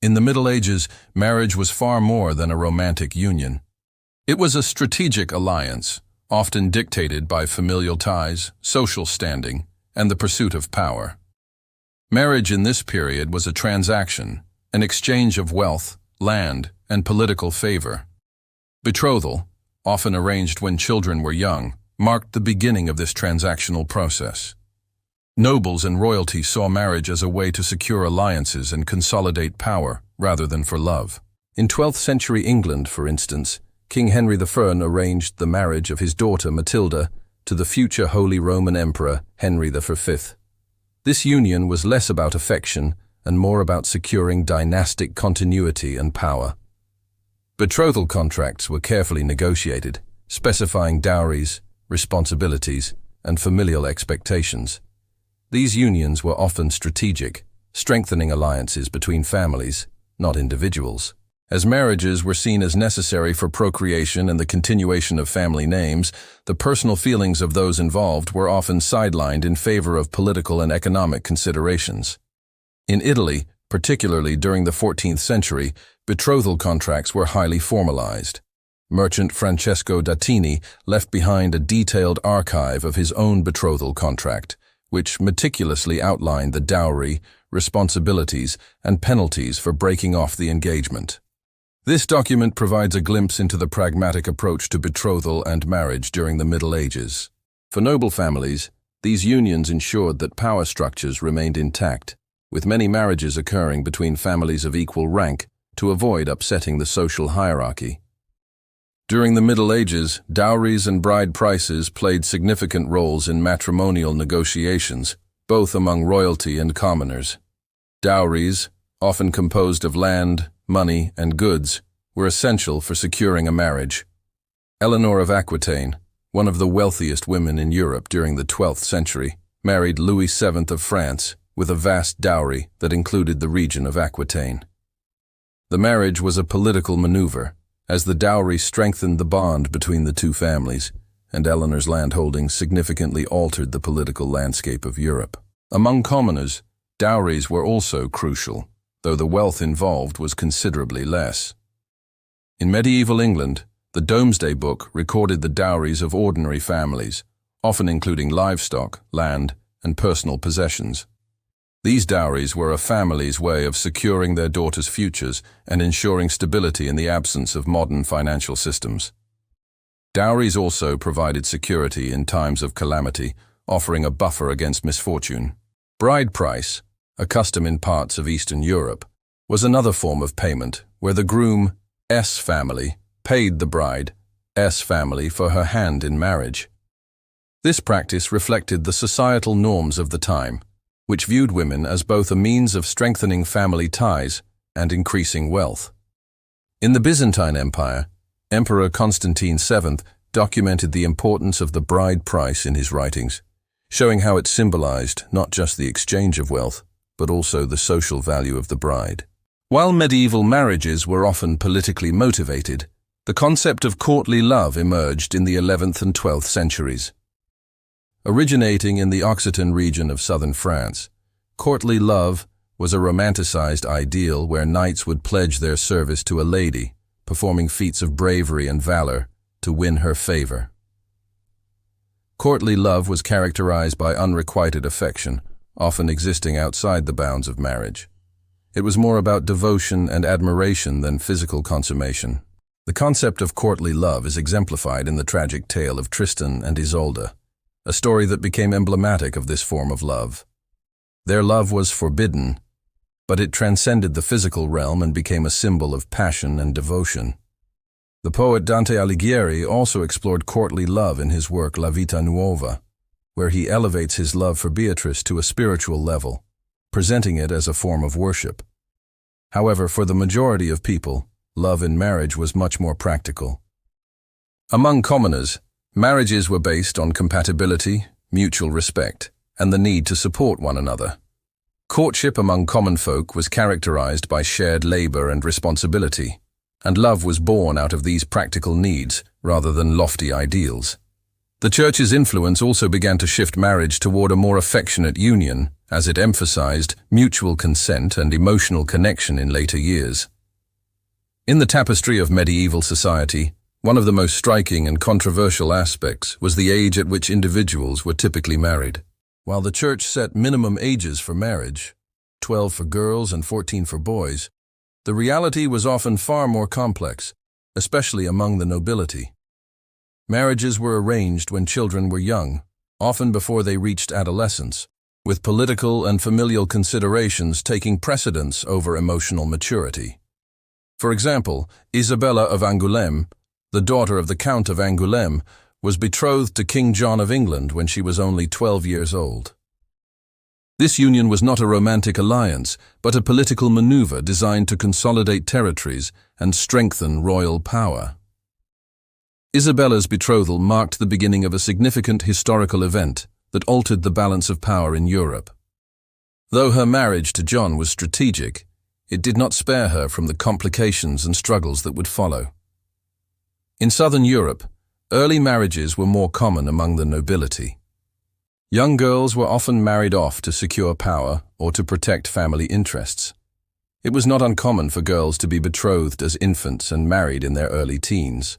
In the Middle Ages, marriage was far more than a romantic union. It was a strategic alliance, often dictated by familial ties, social standing, and the pursuit of power. Marriage in this period was a transaction, an exchange of wealth, land, and political favor. Betrothal, often arranged when children were young, marked the beginning of this transactional process. Nobles and royalty saw marriage as a way to secure alliances and consolidate power rather than for love. In 12th century England, for instance, King Henry I arranged the marriage of his daughter Matilda to the future Holy Roman Emperor Henry V. This union was less about affection and more about securing dynastic continuity and power. Betrothal contracts were carefully negotiated, specifying dowries, responsibilities, and familial expectations. These unions were often strategic, strengthening alliances between families, not individuals. As marriages were seen as necessary for procreation and the continuation of family names, the personal feelings of those involved were often sidelined in favor of political and economic considerations. In Italy, particularly during the 14th century, betrothal contracts were highly formalized. Merchant Francesco Dattini left behind a detailed archive of his own betrothal contract, which meticulously outlined the dowry, responsibilities, and penalties for breaking off the engagement. This document provides a glimpse into the pragmatic approach to betrothal and marriage during the Middle Ages. For noble families, these unions ensured that power structures remained intact, with many marriages occurring between families of equal rank to avoid upsetting the social hierarchy. During the Middle Ages, dowries and bride prices played significant roles in matrimonial negotiations, both among royalty and commoners. Dowries, often composed of land, money, and goods, were essential for securing a marriage. Eleanor of Aquitaine, one of the wealthiest women in Europe during the 12th century, married Louis VII of France with a vast dowry that included the region of Aquitaine. The marriage was a political maneuver, as the dowry strengthened the bond between the two families, and Eleanor's landholdings significantly altered the political landscape of Europe. Among commoners, dowries were also crucial, though the wealth involved was considerably less. In medieval England, the Domesday Book recorded the dowries of ordinary families, often including livestock, land, and personal possessions. These dowries were a family's way of securing their daughters' futures and ensuring stability in the absence of modern financial systems. Dowries also provided security in times of calamity, offering a buffer against misfortune. Bride price, a custom in parts of Eastern Europe, was another form of payment where the groom's family paid the bride's family for her hand in marriage. This practice reflected the societal norms of the time, which viewed women as both a means of strengthening family ties and increasing wealth. In the Byzantine Empire, Emperor Constantine VII documented the importance of the bride price in his writings, showing how it symbolized not just the exchange of wealth, but also the social value of the bride. While medieval marriages were often politically motivated, the concept of courtly love emerged in the 11th and 12th centuries. Originating in the Aquitaine region of southern France, courtly love was a romanticized ideal where knights would pledge their service to a lady, performing feats of bravery and valor to win her favor. Courtly love was characterized by unrequited affection, often existing outside the bounds of marriage. It was more about devotion and admiration than physical consummation. The concept of courtly love is exemplified in the tragic tale of Tristan and Isolde, a story that became emblematic of this form of love. Their love was forbidden, but it transcended the physical realm and became a symbol of passion and devotion. The poet Dante Alighieri also explored courtly love in his work La Vita Nuova, where he elevates his love for Beatrice to a spiritual level, presenting it as a form of worship. However, for the majority of people, love in marriage was much more practical. Among commoners, marriages were based on compatibility, mutual respect, and the need to support one another. Courtship among common folk was characterized by shared labor and responsibility, and love was born out of these practical needs rather than lofty ideals. The Church's influence also began to shift marriage toward a more affectionate union, as it emphasized mutual consent and emotional connection in later years. In the tapestry of medieval society, one of the most striking and controversial aspects was the age at which individuals were typically married. While the Church set minimum ages for marriage, 12 for girls and 14 for boys, the reality was often far more complex, especially among the nobility. Marriages were arranged when children were young, often before they reached adolescence, with political and familial considerations taking precedence over emotional maturity. For example, Isabella of Angoulême, the daughter of the Count of Angoulême, was betrothed to King John of England when she was only 12 years old. This union was not a romantic alliance, but a political maneuver designed to consolidate territories and strengthen royal power. Isabella's betrothal marked the beginning of a significant historical event that altered the balance of power in Europe. Though her marriage to John was strategic, it did not spare her from the complications and struggles that would follow. In southern Europe, early marriages were more common among the nobility. Young girls were often married off to secure power or to protect family interests. It was not uncommon for girls to be betrothed as infants and married in their early teens.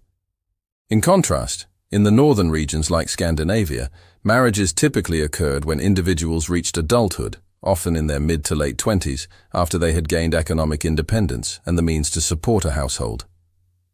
In contrast, in the northern regions like Scandinavia, marriages typically occurred when individuals reached adulthood, often in their mid to late 20s, after they had gained economic independence and the means to support a household.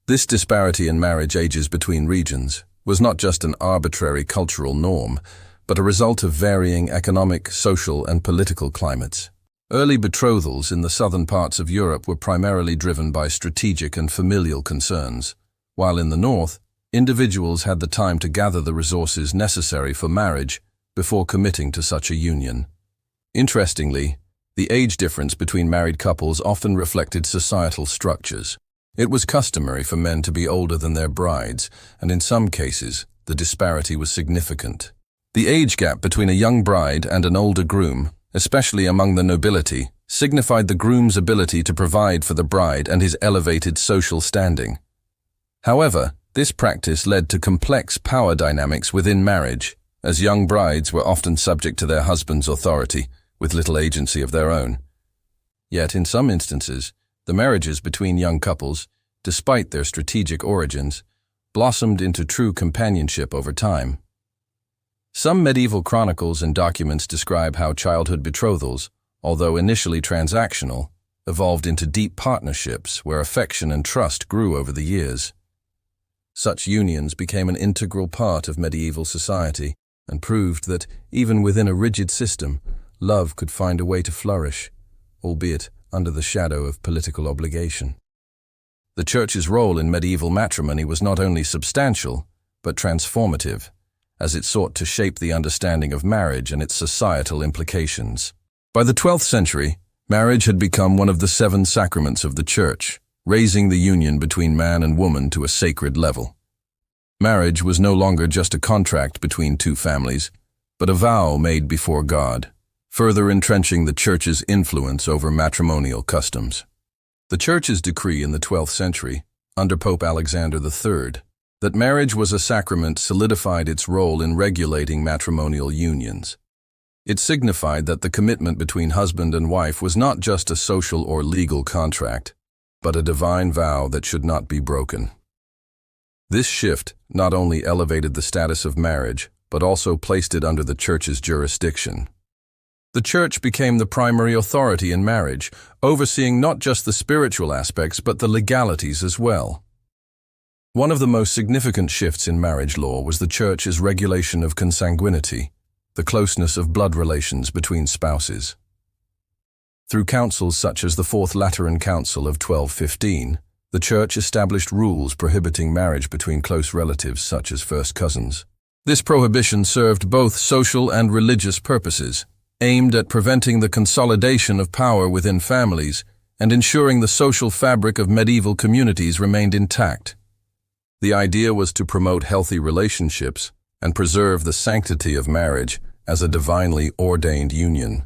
This disparity in marriage ages between regions was not just an arbitrary cultural norm, but a result of varying economic, social, and political climates. Early betrothals in the southern parts of Europe were primarily driven by strategic and familial concerns, while in the north, individuals had the time to gather the resources necessary for marriage before committing to such a union. Interestingly, the age difference between married couples often reflected societal structures. It was customary for men to be older than their brides, and in some cases, the disparity was significant. The age gap between a young bride and an older groom, especially among the nobility, signified the groom's ability to provide for the bride and his elevated social standing. However, this practice led to complex power dynamics within marriage, as young brides were often subject to their husband's authority, with little agency of their own. Yet, in some instances, the marriages between young couples, despite their strategic origins, blossomed into true companionship over time. Some medieval chronicles and documents describe how childhood betrothals, although initially transactional, evolved into deep partnerships where affection and trust grew over the years. Such unions became an integral part of medieval society and proved that, even within a rigid system, love could find a way to flourish, albeit under the shadow of political obligation. The Church's role in medieval matrimony was not only substantial, but transformative, as it sought to shape the understanding of marriage and its societal implications. By the 12th century, marriage had become one of the 7 sacraments of the Church, raising the union between man and woman to a sacred level. Marriage was no longer just a contract between two families, but a vow made before God, further entrenching the Church's influence over matrimonial customs. The Church's decree in the 12th century, under Pope Alexander III, that marriage was a sacrament solidified its role in regulating matrimonial unions. It signified that the commitment between husband and wife was not just a social or legal contract, but a divine vow that should not be broken. This shift not only elevated the status of marriage, but also placed it under the Church's jurisdiction. The Church became the primary authority in marriage, overseeing not just the spiritual aspects but the legalities as well. One of the most significant shifts in marriage law was the Church's regulation of consanguinity, the closeness of blood relations between spouses. Through councils such as the Fourth Lateran Council of 1215, the Church established rules prohibiting marriage between close relatives such as first cousins. This prohibition served both social and religious purposes, aimed at preventing the consolidation of power within families and ensuring the social fabric of medieval communities remained intact. The idea was to promote healthy relationships and preserve the sanctity of marriage as a divinely ordained union.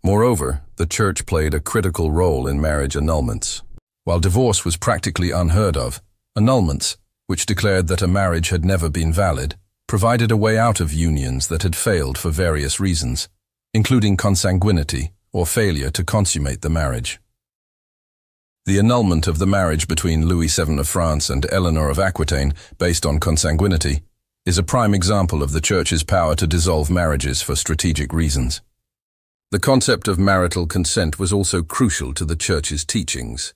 Moreover, the Church played a critical role in marriage annulments. While divorce was practically unheard of, annulments, which declared that a marriage had never been valid, provided a way out of unions that had failed for various reasons, including consanguinity or failure to consummate the marriage. The annulment of the marriage between Louis VII of France and Eleanor of Aquitaine, based on consanguinity, is a prime example of the Church's power to dissolve marriages for strategic reasons. The concept of marital consent was also crucial to the Church's teachings.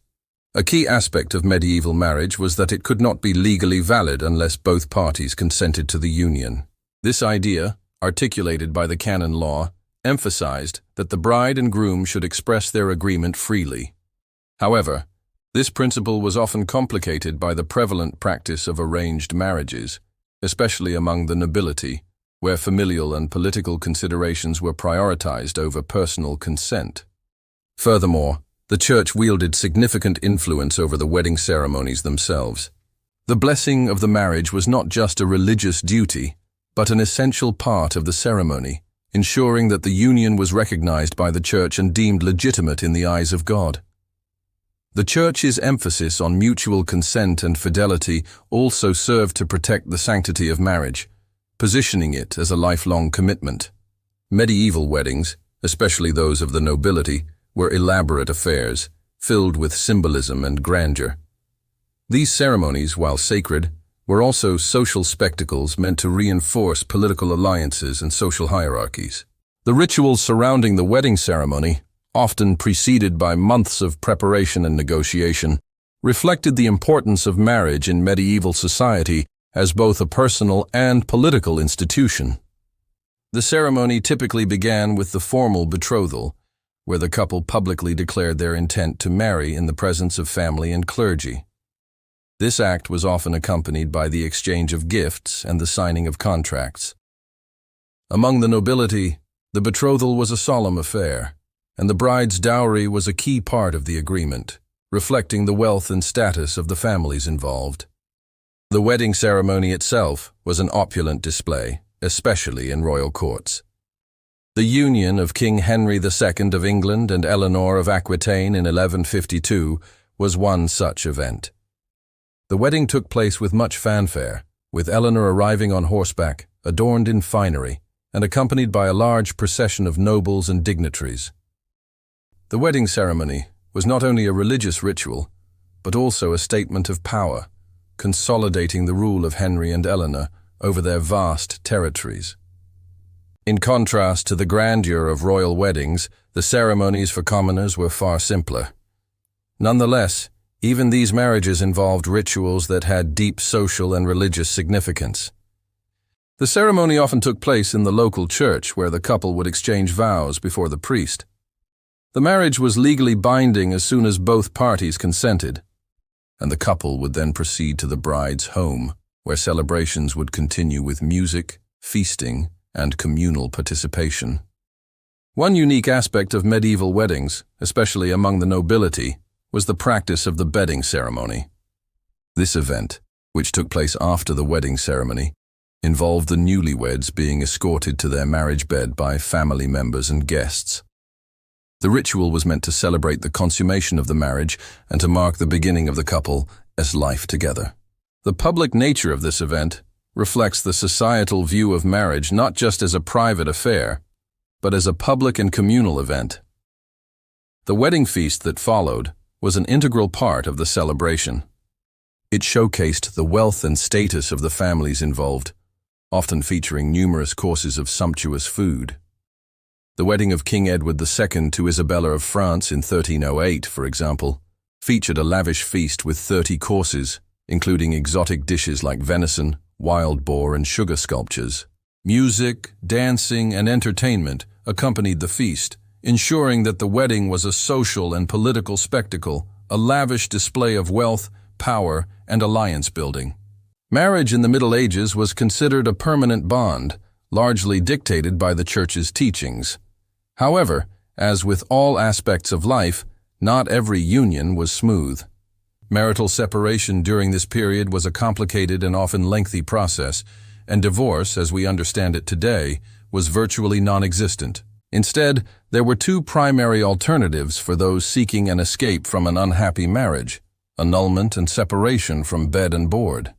A key aspect of medieval marriage was that it could not be legally valid unless both parties consented to the union. This idea, articulated by the canon law, emphasized that the bride and groom should express their agreement freely. However, this principle was often complicated by the prevalent practice of arranged marriages, especially among the nobility, where familial and political considerations were prioritized over personal consent. Furthermore, the Church wielded significant influence over the wedding ceremonies themselves. The blessing of the marriage was not just a religious duty, but an essential part of the ceremony, ensuring that the union was recognized by the Church and deemed legitimate in the eyes of God. The Church's emphasis on mutual consent and fidelity also served to protect the sanctity of marriage, positioning it as a lifelong commitment. Medieval weddings, especially those of the nobility, were elaborate affairs, filled with symbolism and grandeur. These ceremonies, while sacred, were also social spectacles meant to reinforce political alliances and social hierarchies. The rituals surrounding the wedding ceremony, often preceded by months of preparation and negotiation, reflected the importance of marriage in medieval society as both a personal and political institution. The ceremony typically began with the formal betrothal, where the couple publicly declared their intent to marry in the presence of family and clergy. This act was often accompanied by the exchange of gifts and the signing of contracts. Among the nobility, the betrothal was a solemn affair, and the bride's dowry was a key part of the agreement, reflecting the wealth and status of the families involved. The wedding ceremony itself was an opulent display, especially in royal courts. The union of King Henry II of England and Eleanor of Aquitaine in 1152 was one such event. The wedding took place with much fanfare, with Eleanor arriving on horseback, adorned in finery, and accompanied by a large procession of nobles and dignitaries. The wedding ceremony was not only a religious ritual, but also a statement of power, consolidating the rule of Henry and Eleanor over their vast territories. In contrast to the grandeur of royal weddings, the ceremonies for commoners were far simpler. Nonetheless, even these marriages involved rituals that had deep social and religious significance. The ceremony often took place in the local church, where the couple would exchange vows before the priest. The marriage was legally binding as soon as both parties consented, and the couple would then proceed to the bride's home, where celebrations would continue with music, feasting, and communal participation. One unique aspect of medieval weddings, especially among the nobility, was the practice of the bedding ceremony. This event, which took place after the wedding ceremony, involved the newlyweds being escorted to their marriage bed by family members and guests. The ritual was meant to celebrate the consummation of the marriage and to mark the beginning of the couple as life together. The public nature of this event reflects the societal view of marriage not just as a private affair, but as a public and communal event. The wedding feast that followed was an integral part of the celebration. It showcased the wealth and status of the families involved, often featuring numerous courses of sumptuous food. The wedding of King Edward II to Isabella of France in 1308, for example, featured a lavish feast with 30 courses, including exotic dishes like venison, wild boar, and sugar sculptures. Music, dancing, and entertainment accompanied the feast, ensuring that the wedding was a social and political spectacle, a lavish display of wealth, power, and alliance building. Marriage in the Middle Ages was considered a permanent bond, largely dictated by the Church's teachings. However, as with all aspects of life, not every union was smooth. Marital separation during this period was a complicated and often lengthy process, and divorce, as we understand it today, was virtually non-existent. Instead, there were two primary alternatives for those seeking an escape from an unhappy marriage: annulment and separation from bed and board.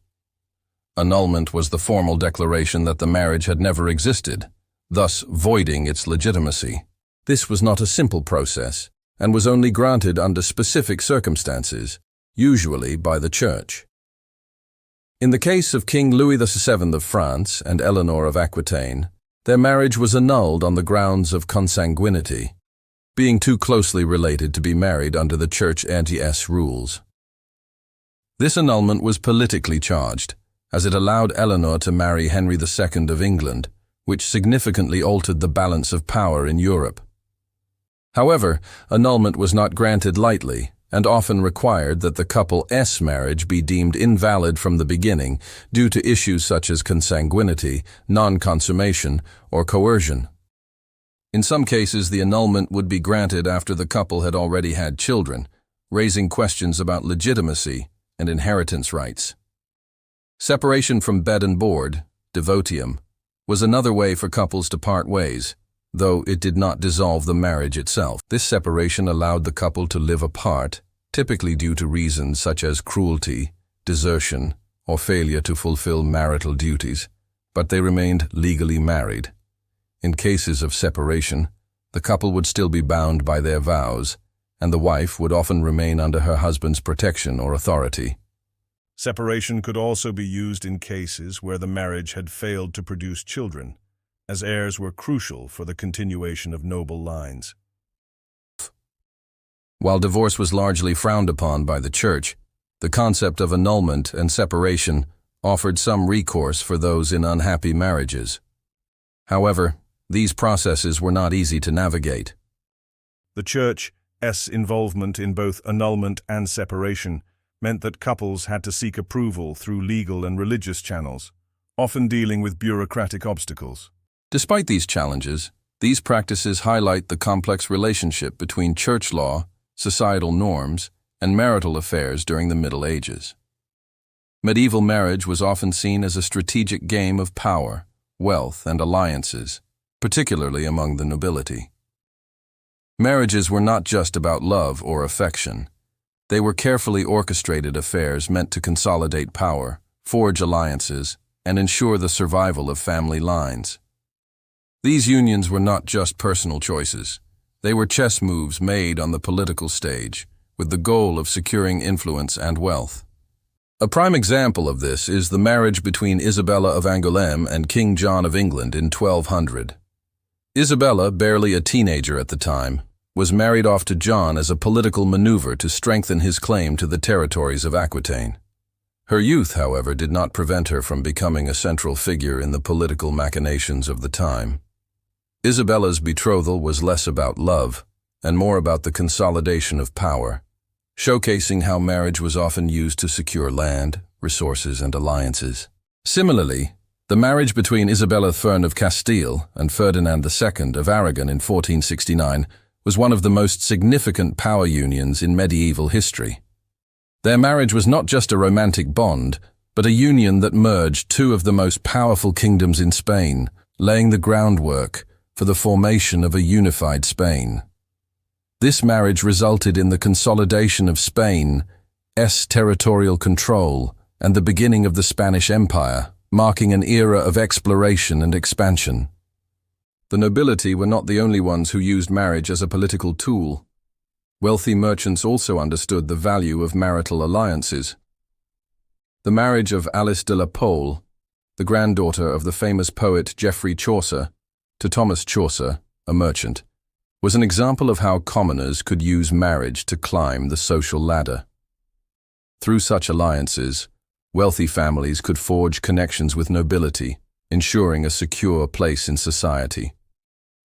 Annulment was the formal declaration that the marriage had never existed, thus voiding its legitimacy. This was not a simple process, and was only granted under specific circumstances, usually by the Church. In the case of King Louis VII of France and Eleanor of Aquitaine, their marriage was annulled on the grounds of consanguinity, being too closely related to be married under the Church anti-S rules. This annulment was politically charged, as it allowed Eleanor to marry Henry II of England, which significantly altered the balance of power in Europe. However, annulment was not granted lightly, and often required that the couple's marriage be deemed invalid from the beginning due to issues such as consanguinity, non-consummation, or coercion. In some cases, the annulment would be granted after the couple had already had children, raising questions about legitimacy and inheritance rights. Separation from bed and board, devotium, was another way for couples to part ways, though it did not dissolve the marriage itself. This separation allowed the couple to live apart, typically due to reasons such as cruelty, desertion, or failure to fulfill marital duties, but they remained legally married. In cases of separation, the couple would still be bound by their vows, and the wife would often remain under her husband's protection or authority. Separation could also be used in cases where the marriage had failed to produce children, as heirs were crucial for the continuation of noble lines. While divorce was largely frowned upon by the Church, the concept of annulment and separation offered some recourse for those in unhappy marriages. However, these processes were not easy to navigate. The Church's involvement in both annulment and separation meant that couples had to seek approval through legal and religious channels, often dealing with bureaucratic obstacles. Despite these challenges, these practices highlight the complex relationship between church law, societal norms, and marital affairs during the Middle Ages. Medieval marriage was often seen as a strategic game of power, wealth, and alliances, particularly among the nobility. Marriages were not just about love or affection. They were carefully orchestrated affairs meant to consolidate power, forge alliances, and ensure the survival of family lines. These unions were not just personal choices. They were chess moves made on the political stage, with the goal of securing influence and wealth. A prime example of this is the marriage between Isabella of Angoulême and King John of England in 1200. Isabella, barely a teenager at the time, was married off to John as a political maneuver to strengthen his claim to the territories of Aquitaine. Her youth, however, did not prevent her from becoming a central figure in the political machinations of the time. Isabella's betrothal was less about love and more about the consolidation of power, showcasing how marriage was often used to secure land, resources, and alliances. Similarly, the marriage between Isabella of Castile and Ferdinand II of Aragon in 1469 was one of the most significant power unions in medieval history. Their marriage was not just a romantic bond, but a union that merged two of the most powerful kingdoms in Spain, laying the groundwork for the formation of a unified Spain. This marriage resulted in the consolidation of Spain's territorial control and the beginning of the Spanish Empire, marking an era of exploration and expansion. The nobility were not the only ones who used marriage as a political tool. Wealthy merchants also understood the value of marital alliances. The marriage of Alice de la Pole, the granddaughter of the famous poet Geoffrey Chaucer, to Thomas Chaucer, a merchant, was an example of how commoners could use marriage to climb the social ladder. Through such alliances, wealthy families could forge connections with nobility, ensuring a secure place in society.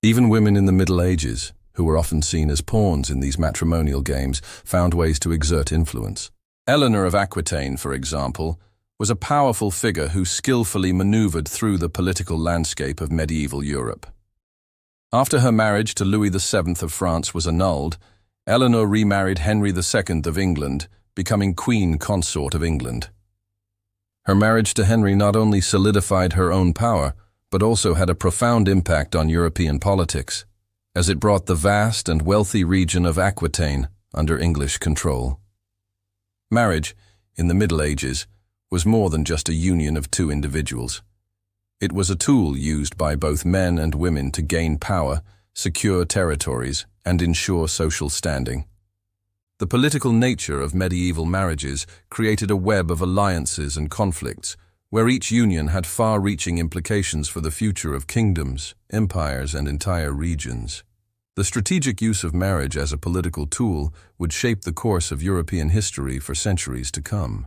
Even women in the Middle Ages, who were often seen as pawns in these matrimonial games, found ways to exert influence. Eleanor of Aquitaine, for example, was a powerful figure who skillfully maneuvered through the political landscape of medieval Europe. After her marriage to Louis VII of France was annulled, Eleanor remarried Henry II of England, becoming Queen Consort of England. Her marriage to Henry not only solidified her own power, but also had a profound impact on European politics, as it brought the vast and wealthy region of Aquitaine under English control. Marriage, in the Middle Ages, was more than just a union of two individuals. It was a tool used by both men and women to gain power, secure territories, and ensure social standing. The political nature of medieval marriages created a web of alliances and conflicts, where each union had far-reaching implications for the future of kingdoms, empires, and entire regions. The strategic use of marriage as a political tool would shape the course of European history for centuries to come.